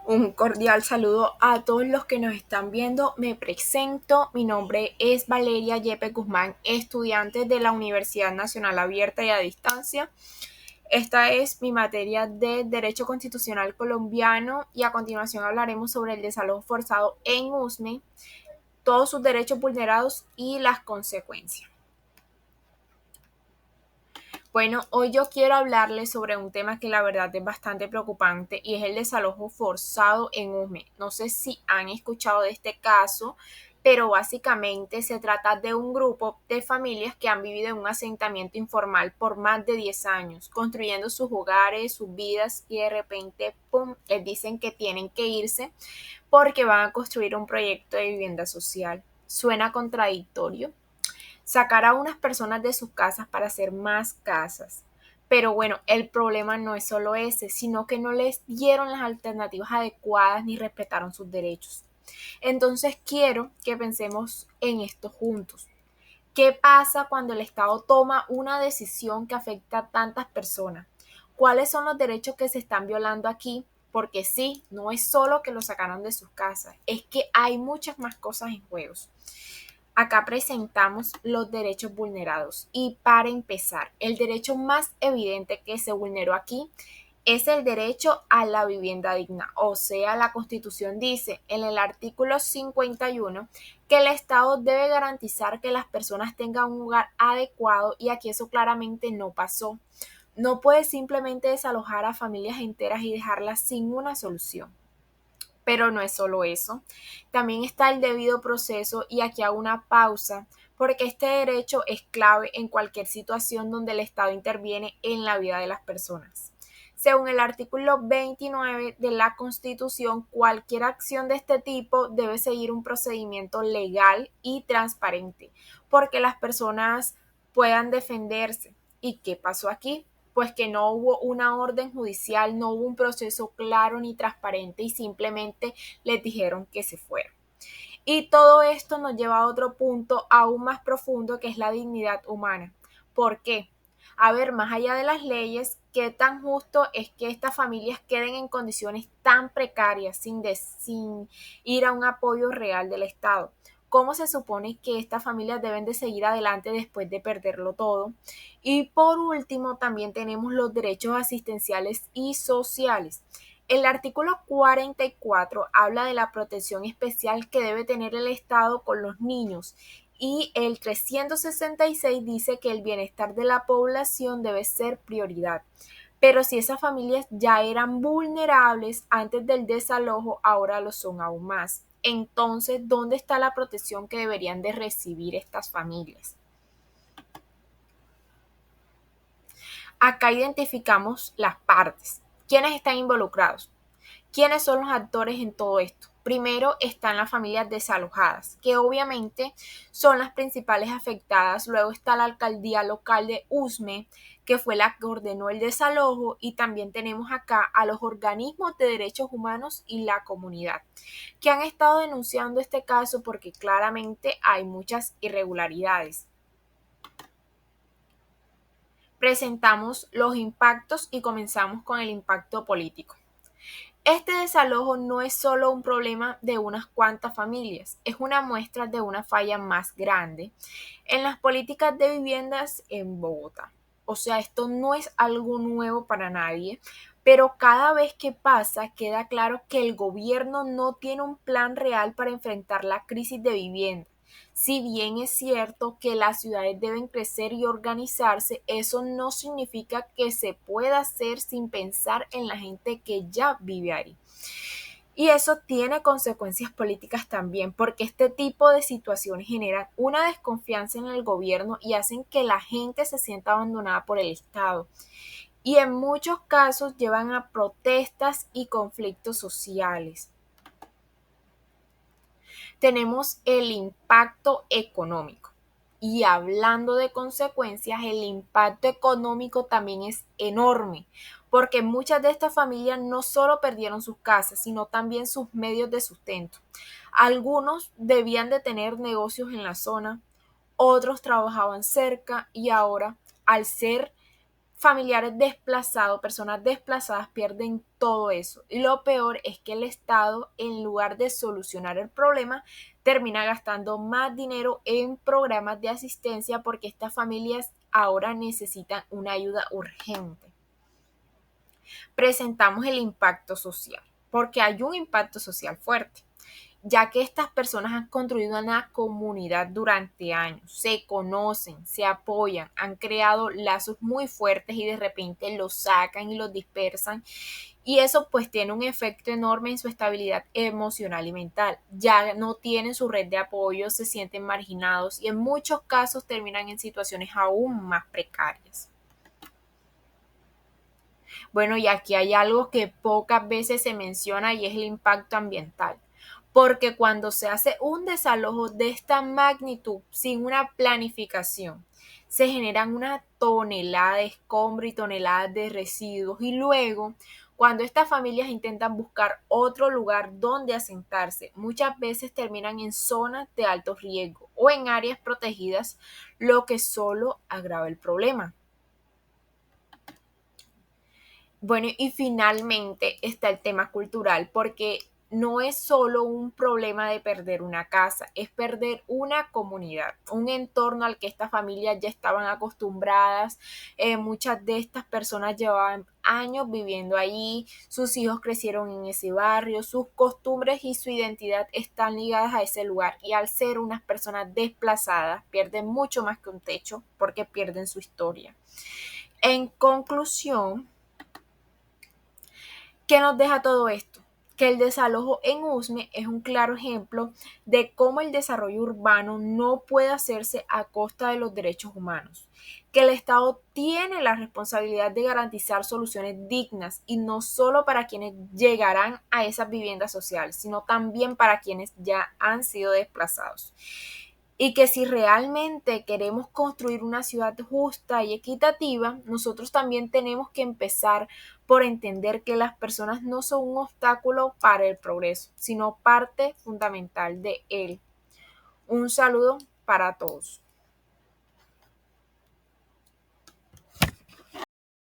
Un cordial saludo a todos los que nos están viendo. Me presento, mi nombre es Valeria Yepes Guzmán, estudiante de la Universidad Nacional Abierta y a Distancia. Esta es mi materia de Derecho Constitucional Colombiano y a continuación hablaremos sobre el desalojo forzado en USME, todos sus derechos vulnerados y las consecuencias. Bueno, hoy yo quiero hablarles sobre un tema que la verdad es bastante preocupante y es el desalojo forzado en USME. No sé si han escuchado de este caso, pero básicamente se trata de un grupo de familias que han vivido en un asentamiento informal por más de 10 años, construyendo sus hogares, sus vidas y de repente, ¡pum!, les dicen que tienen que irse porque van a construir un proyecto de vivienda social. Suena contradictorio sacar a unas personas de sus casas para hacer más casas. Pero bueno, el problema no es solo ese, sino que no les dieron las alternativas adecuadas ni respetaron sus derechos. Entonces quiero que pensemos en esto juntos. ¿Qué pasa cuando el Estado toma una decisión que afecta a tantas personas? ¿Cuáles son los derechos que se están violando aquí? Porque sí, no es solo que lo sacaron de sus casas, es que hay muchas más cosas en juego. Acá presentamos los derechos vulnerados y para empezar, el derecho más evidente que se vulneró aquí es el derecho a la vivienda digna. O sea, la Constitución dice en el artículo 51 que el Estado debe garantizar que las personas tengan un lugar adecuado y aquí eso claramente no pasó. No puede simplemente desalojar a familias enteras y dejarlas sin una solución. Pero no es solo eso, también está el debido proceso y aquí hago una pausa porque este derecho es clave en cualquier situación donde el Estado interviene en la vida de las personas. Según el artículo 29 de la Constitución, cualquier acción de este tipo debe seguir un procedimiento legal y transparente, porque las personas puedan defenderse. ¿Y qué pasó aquí? Pues que no hubo una orden judicial, no hubo un proceso claro ni transparente y simplemente les dijeron que se fueran. Y todo esto nos lleva a otro punto aún más profundo que es la dignidad humana. ¿Por qué? A ver, más allá de las leyes, ¿qué tan justo es que estas familias queden en condiciones tan precarias sin ir a un apoyo real del Estado? ¿Cómo se supone que estas familias deben de seguir adelante después de perderlo todo? Y por último, también tenemos los derechos asistenciales y sociales. El artículo 44 habla de la protección especial que debe tener el Estado con los niños y el 366 dice que el bienestar de la población debe ser prioridad. Pero si esas familias ya eran vulnerables antes del desalojo, ahora lo son aún más. Entonces, ¿dónde está la protección que deberían de recibir estas familias? Acá identificamos las partes. ¿Quiénes están involucrados? ¿Quiénes son los actores en todo esto? Primero están las familias desalojadas, que obviamente son las principales afectadas. Luego está la alcaldía local de Usme, que fue la que ordenó el desalojo. Y también tenemos acá a los organismos de derechos humanos y la comunidad, que han estado denunciando este caso porque claramente hay muchas irregularidades. Presentamos los impactos y comenzamos con el impacto político. Este desalojo no es solo un problema de unas cuantas familias, es una muestra de una falla más grande en las políticas de viviendas en Bogotá. O sea, esto no es algo nuevo para nadie, pero cada vez que pasa queda claro que el gobierno no tiene un plan real para enfrentar la crisis de vivienda. Si bien es cierto que las ciudades deben crecer y organizarse, eso no significa que se pueda hacer sin pensar en la gente que ya vive ahí. Y eso tiene consecuencias políticas también, porque este tipo de situaciones generan una desconfianza en el gobierno y hacen que la gente se sienta abandonada por el Estado. Y en muchos casos llevan a protestas y conflictos sociales. Tenemos el impacto económico. Y hablando de consecuencias, el impacto económico también es enorme, porque muchas de estas familias no solo perdieron sus casas, sino también sus medios de sustento. Algunos debían de tener negocios en la zona, otros trabajaban cerca y ahora, al ser familiares desplazados, personas desplazadas pierden todo eso. Y lo peor es que el Estado, en lugar de solucionar el problema, termina gastando más dinero en programas de asistencia porque estas familias ahora necesitan una ayuda urgente. Presentamos el impacto social, porque hay un impacto social fuerte, ya que estas personas han construido una comunidad durante años, se conocen, se apoyan, han creado lazos muy fuertes y de repente los sacan y los dispersan. Y eso pues tiene un efecto enorme en su estabilidad emocional y mental. Ya no tienen su red de apoyo, se sienten marginados y en muchos casos terminan en situaciones aún más precarias. Bueno, y aquí hay algo que pocas veces se menciona y es el impacto ambiental. Porque cuando se hace un desalojo de esta magnitud sin una planificación, se generan una tonelada de escombro y toneladas de residuos. Y luego, cuando estas familias intentan buscar otro lugar donde asentarse, muchas veces terminan en zonas de alto riesgo o en áreas protegidas, lo que solo agrava el problema. Bueno, y finalmente está el tema cultural, porque no es solo un problema de perder una casa, es perder una comunidad, un entorno al que estas familias ya estaban acostumbradas. Muchas de estas personas llevaban años viviendo allí, sus hijos crecieron en ese barrio, sus costumbres y su identidad están ligadas a ese lugar y al ser unas personas desplazadas pierden mucho más que un techo porque pierden su historia. En conclusión, ¿qué nos deja todo esto? Que el desalojo en Usme es un claro ejemplo de cómo el desarrollo urbano no puede hacerse a costa de los derechos humanos, que el Estado tiene la responsabilidad de garantizar soluciones dignas y no solo para quienes llegarán a esas viviendas sociales, sino también para quienes ya han sido desplazados. Y que si realmente queremos construir una ciudad justa y equitativa, nosotros también tenemos que empezar por entender que las personas no son un obstáculo para el progreso, sino parte fundamental de él. Un saludo para todos.